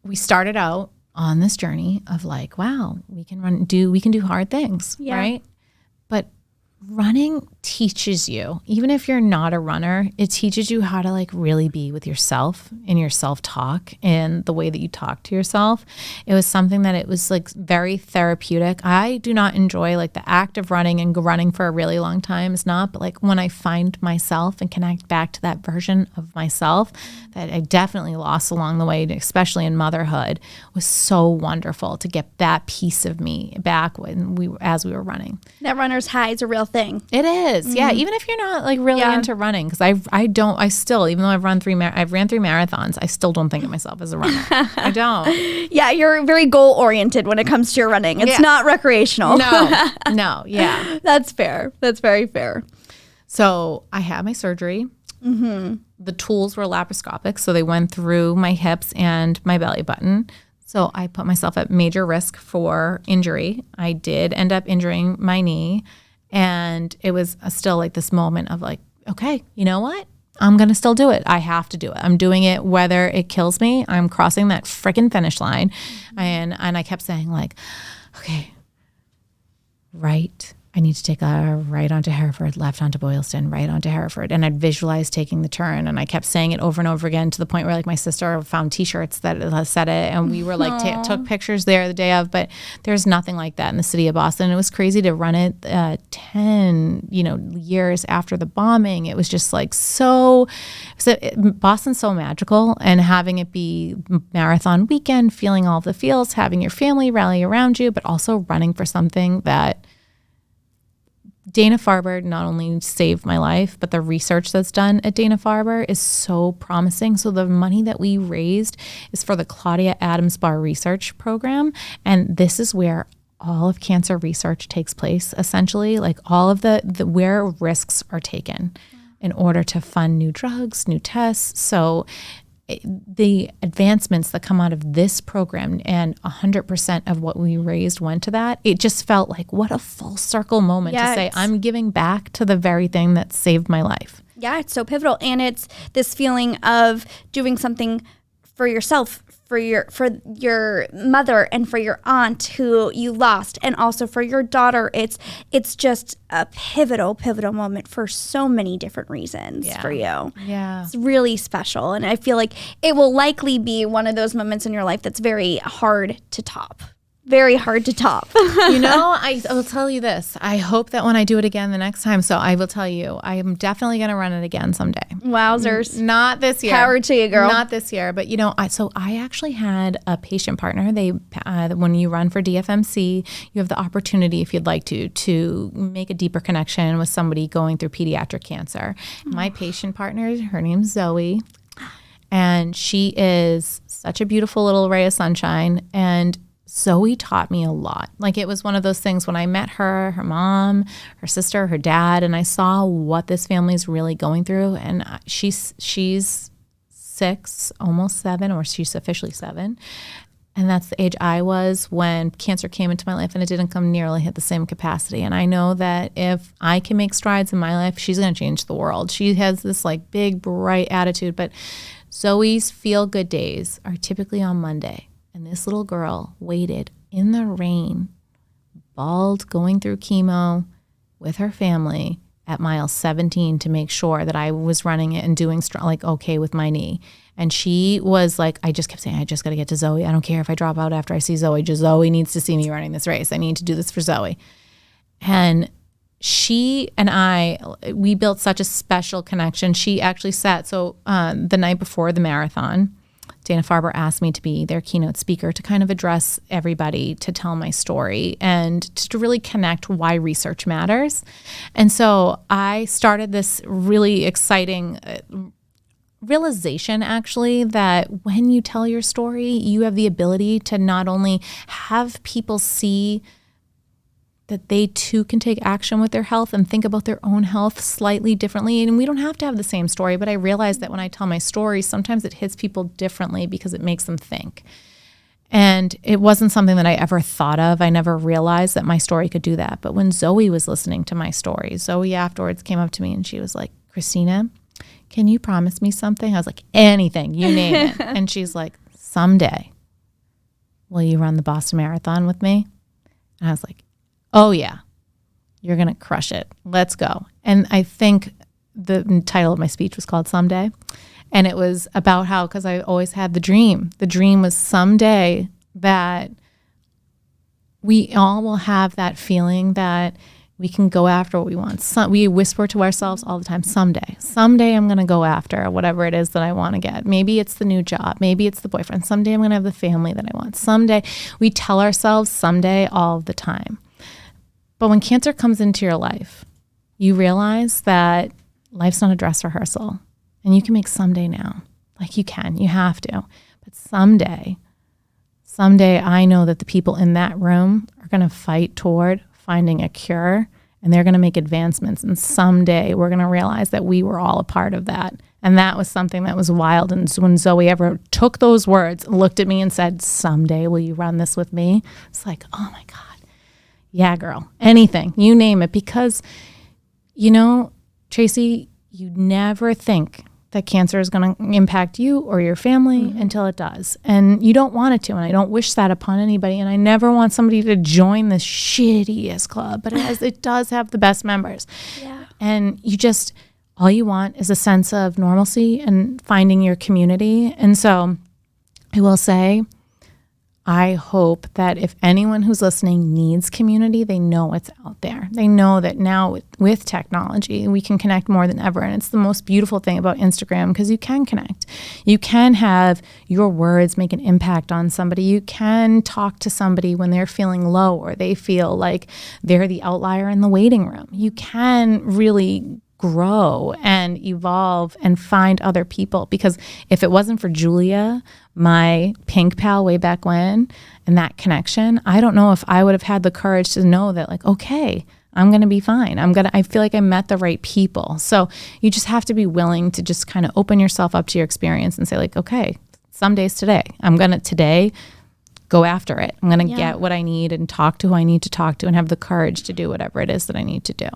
we started out on this journey of like, wow, we can do hard things, right? But running teaches you, even if you're not a runner, it teaches you how to like really be with yourself and your self-talk and the way that you talk to yourself. It was something that it was like very therapeutic. I do not enjoy like the act of running and running for a really long time is not, but like when I find myself and connect back to that version of myself that I definitely lost along the way, especially in motherhood, was so wonderful to get that piece of me back as we were running. That runner's high is a real thing. It is. Yeah. Even if you're not like really into running, because I still, even though I've ran 3 marathons, I still don't think of myself as a runner. I don't. Yeah. You're very goal oriented when it comes to your running. It's not recreational. No. Yeah. That's fair. That's very fair. So I had my surgery. The tools were laparoscopic. So they went through my hips and my belly button. So I put myself at major risk for injury. I did end up injuring my knee. And it was still like this moment of like, okay, you know what? I'm going to still do it. I have to do it. I'm doing it whether it kills me. I'm crossing that freaking finish line. And I kept saying like, okay, right. I need to take a right onto Hereford, left onto Boylston, right onto Hereford. And I'd visualize taking the turn. And I kept saying it over and over again to the point where like my sister found t-shirts that said it. And we were like, took pictures there the day of, but there's nothing like that in the city of Boston. It was crazy to run it 10, years after the bombing. It was just like Boston's so magical, and having it be marathon weekend, feeling all the feels, having your family rally around you, but also running for something that Dana-Farber not only saved my life, but the research that's done at Dana-Farber is so promising. So the money that we raised is for the Claudia Adams Barr Research Program. And this is where all of cancer research takes place, essentially, like all of the where risks are taken in order to fund new drugs, new tests. So the advancements that come out of this program, and 100% of what we raised went to that, it just felt like what a full circle moment to say, I'm giving back to the very thing that saved my life. Yeah, it's so pivotal. And it's this feeling of doing something for yourself, for your mother and for your aunt who you lost, and also for your daughter. It's just a pivotal moment for so many different reasons for you. Yeah. It's really special. And I feel like it will likely be one of those moments in your life that's very hard to top. Very hard to top. I will tell you this. I hope that when I do it again the next time, so I will tell you, I am definitely going to run it again someday. Wowzers. Not this year. Power to you, girl. Not this year. But, I actually had a patient partner. When you run for DFMC, you have the opportunity, if you'd like to make a deeper connection with somebody going through pediatric cancer. My patient partner, her name's Zoe, and she is such a beautiful little ray of sunshine. And Zoe taught me a lot. Like, it was one of those things when I met her mom, her sister, her dad, and I saw what this family is really going through. And she's 6, almost 7, or she's officially 7. And that's the age I was when cancer came into my life, and it didn't come nearly hit the same capacity. And I know that if I can make strides in my life, she's going to change the world. She has this like big, bright attitude, but Zoe's feel-good days are typically on Monday. And this little girl waited in the rain, bald, going through chemo with her family at mile 17 to make sure that I was running it and doing okay with my knee. And she was like, I just kept saying, I just got to get to Zoe. I don't care if I drop out after I see Zoe. Just Zoe needs to see me running this race. I need to do this for Zoe. And she and we built such a special connection. She actually sat, the night before the marathon, Dana-Farber asked me to be their keynote speaker to kind of address everybody, to tell my story, and to really connect why research matters. And so I started this really exciting realization, actually, that when you tell your story, you have the ability to not only have people see that they too can take action with their health and think about their own health slightly differently. And we don't have to have the same story, but I realize that when I tell my story, sometimes it hits people differently because it makes them think. And it wasn't something that I ever thought of. I never realized that my story could do that. But when Zoe was listening to my story, Zoe afterwards came up to me and she was like, Kristina, can you promise me something? I was like, anything, you name it. And she's like, someday will you run the Boston Marathon with me? And I was like, oh yeah, you're going to crush it. Let's go. And I think the title of my speech was called Someday. And it was about how, because I always had the dream. The dream was someday that we all will have that feeling that we can go after what we want. We whisper to ourselves all the time, someday I'm going to go after whatever it is that I want to get. Maybe it's the new job. Maybe it's the boyfriend. Someday I'm going to have the family that I want. Someday. We tell ourselves someday all the time. But when cancer comes into your life, you realize that life's not a dress rehearsal. And you can make someday now. Like you can. You have to. But someday I know that the people in that room are going to fight toward finding a cure, and they're going to make advancements. And someday we're going to realize that we were all a part of that. And that was something that was wild. And when Zoe ever took those words, looked at me and said, someday will you run this with me? It's like, oh my God. Yeah, girl. Anything. You name it. Because, Tracy, you never think that cancer is going to impact you or your family until it does. And you don't want it to. And I don't wish that upon anybody. And I never want somebody to join this shittiest club. But it does have the best members. Yeah. And all you want is a sense of normalcy and finding your community. And so I will say, I hope that if anyone who's listening needs community, they know it's out there. They know that now with technology, we can connect more than ever. And it's the most beautiful thing about Instagram because you can connect. You can have your words make an impact on somebody. You can talk to somebody when they're feeling low or they feel like they're the outlier in the waiting room. You can really grow and evolve and find other people, because if it wasn't for Julia, my pink pal way back when, and that connection, I don't know if I would have had the courage to know that, like, okay, I'm going to be fine. I feel like I met the right people. So you just have to be willing to just kind of open yourself up to your experience and say, like, okay, some days today, I'm going to today go after it. I'm going to get what I need and talk to who I need to talk to and have the courage to do whatever it is that I need to do.